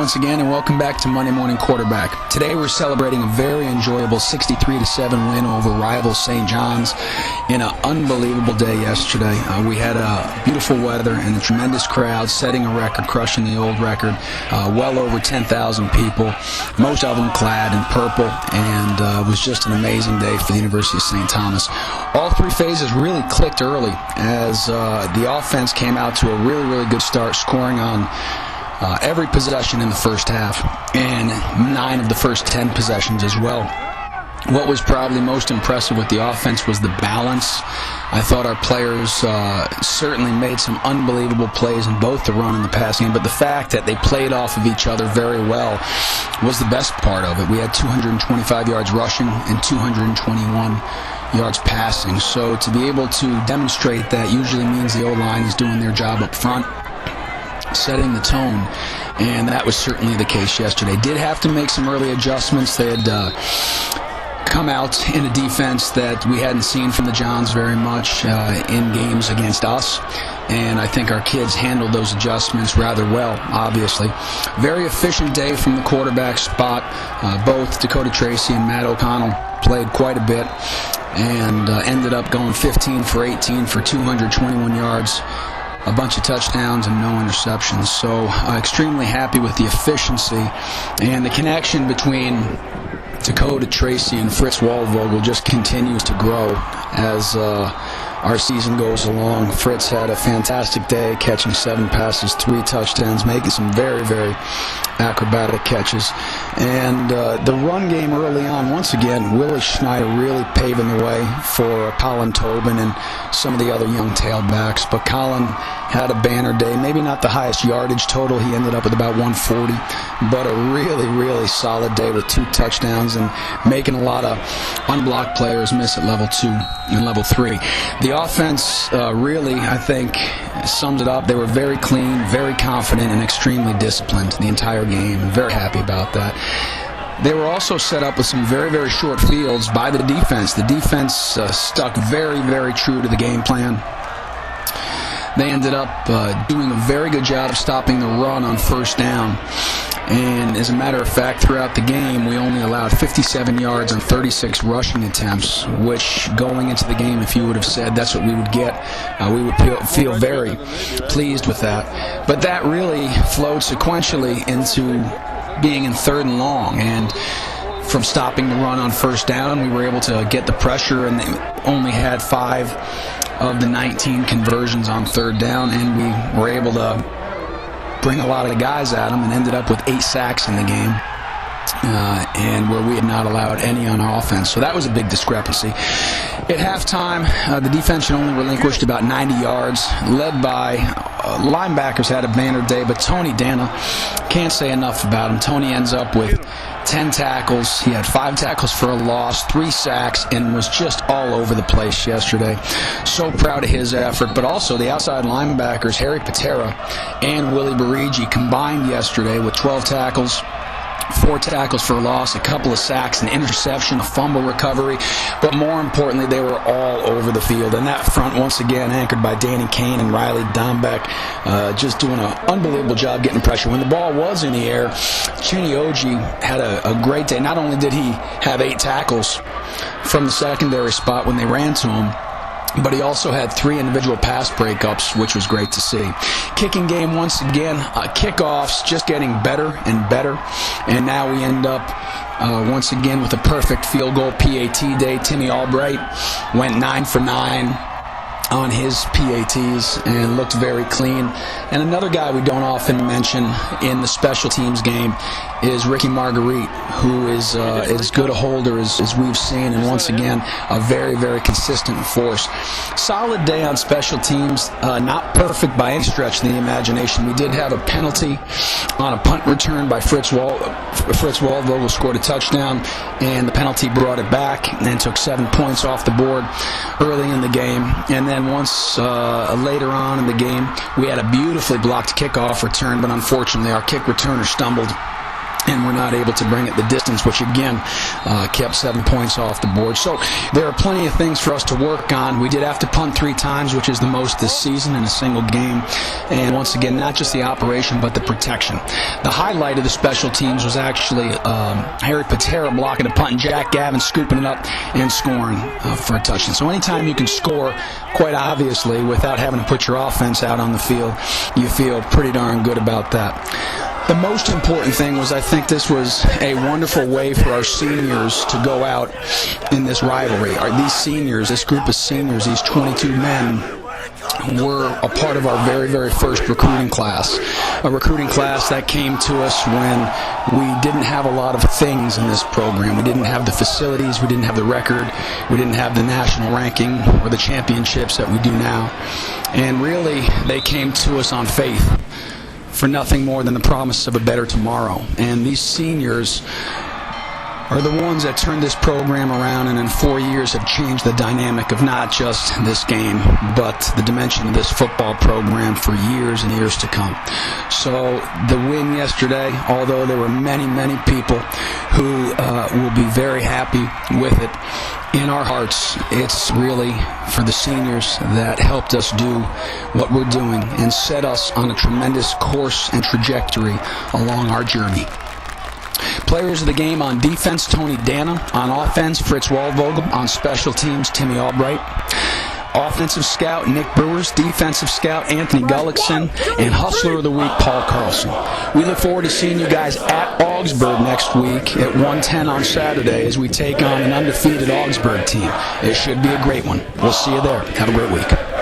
once again, and welcome back to Monday Morning Quarterback. Today we're celebrating a very enjoyable 63-7 win over rival St. John's in an unbelievable day yesterday. We had beautiful weather and a tremendous crowd, setting a record, crushing the old record. Well over 10,000 people, most of them clad in purple, and it was just an amazing day for the University of St. Thomas. All three phases really clicked early as the offense came out to a really good start, scoring on every possession in the first half, and 9 of the first 10 possessions as well. What was probably most impressive with the offense was the balance. I thought our players certainly made some unbelievable plays in both the run and the pass game, but the fact that they played off of each other very well was the best part of it. We had 225 yards rushing and 221 yards passing. So to be able to demonstrate that usually means the O-line is doing their job up front, setting the tone, and that was certainly the case yesterday. Did have to make some early adjustments. They had come out in a defense that we hadn't seen from the Johns very much in games against us, and I think our kids handled those adjustments rather well, obviously. Very efficient day from the quarterback spot. Both Dakota Tracy and Matt O'Connell played quite a bit and ended up going 15 for 18 for 221 yards, a bunch of touchdowns and no interceptions. So extremely happy with the efficiency, and the connection between Dakota Tracy and Fritz Waldvogel just continues to grow as our season goes along. Fritz had a fantastic day, catching 7 passes, 3 touchdowns, making some very acrobatic catches. And the run game early on, once again, Willie Schneider really paving the way for Colin Tobin and some of the other young tailbacks. But Colin had a banner day, maybe not the highest yardage total. He ended up with about 140, but a really solid day with 2 touchdowns and making a lot of unblocked players miss at level 2 and level 3. The offense really, I think, summed it up. They were very clean, very confident, and extremely disciplined the entire game. Very happy about that. They were also set up with some very short fields by the defense. The defense stuck very true to the game plan. They ended up doing a very good job of stopping the run on first down. And as a matter of fact, throughout the game, we only allowed 57 yards on 36 rushing attempts, which going into the game, if you would have said that's what we would get, we would feel very pleased with that. But that really flowed sequentially into being in 3rd and long. And from stopping the run on first down, we were able to get the pressure, and they only had 5 of the 19 conversions on 3rd down, and we were able to bring a lot of the guys at them and ended up with 8 sacks in the game, and where we had not allowed any on offense. So that was a big discrepancy. At halftime, the defense had only relinquished about 90 yards, led by linebackers had a banner day, but Tony Dana, can't say enough about him. Tony ends up with 10 tackles. He had 5 tackles for a loss, 3 sacks, and was just all over the place yesterday. So proud of his effort, but also the outside linebackers, Harry Patera and Willie Barigi, combined yesterday with 12 tackles, 4 tackles for a loss, a couple of sacks, an interception, a fumble recovery, but more importantly, they were all over the field. And that front, once again, anchored by Danny Kane and Riley Dombeck, just doing an unbelievable job getting pressure. When the ball was in the air, Chinny Oji had a great day. Not only did he have 8 tackles from the secondary spot when they ran to him, but he also had 3 individual pass breakups, which was great to see. Kicking game, once again, kickoffs just getting better and better, and now we end up once again with a perfect field goal PAT day. Timmy Albright went 9 for 9 on his PATs and looked very clean. And another guy we don't often mention in the special teams game is Ricky Marguerite, who is as good a holder as we've seen, and once again a very consistent force. Solid day on special teams, not perfect by any stretch of the imagination. We did have a penalty on a punt return by Fritz Waldvogel, scored a touchdown, and the penalty brought it back and took 7 points off the board early in the game. And then once later on in the game, we had a beautifully blocked kickoff return, but unfortunately our kick returner stumbled and we're not able to bring it the distance, which again kept 7 points off the board. So there are plenty of things for us to work on. We did have to punt 3 times, which is the most this season in a single game. And once again, not just the operation, but the protection. The highlight of the special teams was actually Harry Patera blocking a punt and Jack Gavin scooping it up and scoring for a touchdown. So anytime you can score, quite obviously, without having to put your offense out on the field, you feel pretty darn good about that. The most important thing was I think this was a wonderful way for our seniors to go out in this rivalry. These seniors, this group of seniors, these 22 men, were a part of our very, very first recruiting class. A recruiting class that came to us when we didn't have a lot of things in this program. We didn't have the facilities, we didn't have the record, we didn't have the national ranking or the championships that we do now. And really, they came to us on faith, for nothing more than the promise of a better tomorrow. And these seniors are the ones that turned this program around, and in 4 years have changed the dynamic of not just this game, but the dimension of this football program for years and years to come. So the win yesterday, although there were many, many people who will be very happy with it, in our hearts, it's really for the seniors that helped us do what we're doing and set us on a tremendous course and trajectory along our journey. Players of the game: on defense, Tony Dana; on offense, Fritz Waldvogel; on special teams, Timmy Albright; offensive scout, Nick Brewers; defensive scout, Anthony Gullickson; and hustler of the week, Paul Carlson. We look forward to seeing you guys at Augsburg next week at 1:10 on Saturday as we take on an undefeated Augsburg team. It should be a great one. We'll see you there. Have a great week.